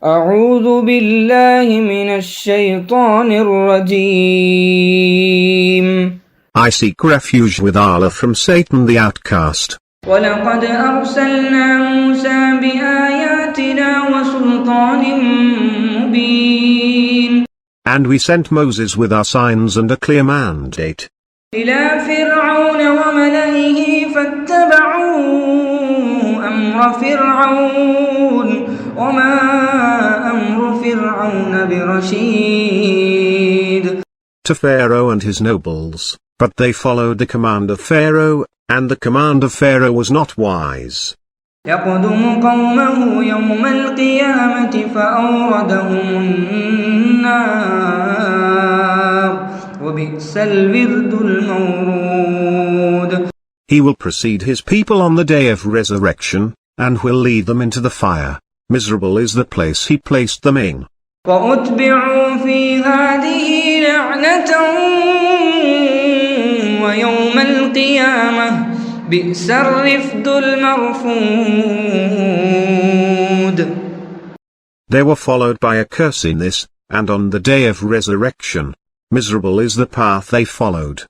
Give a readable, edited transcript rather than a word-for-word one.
أعوذ بالله من الشيطان الرجيم. I seek refuge with Allah from Satan the outcast. ولقد أرسلنا موسى بآياتنا وسلطان مبين. And we sent Moses with our signs and a clear mandate. إلى فرعون وملئه فاتبعوا أمر فرعون وما أمر فرعون برشيد. To Pharaoh and his nobles, but they followed the command of Pharaoh, and the command of Pharaoh was not wise. يقدم قومه يوم القيامة فأوردهم النار وبئس الورد المورود. He will precede his people on the day of resurrection, and will lead them into the fire. Miserable is the place he placed them in. وأتبعوا في هذه لعنة ويوم القيامة بئس الرفد المرفود. They were followed by a curse in this, and on the day of resurrection, miserable is the path they followed.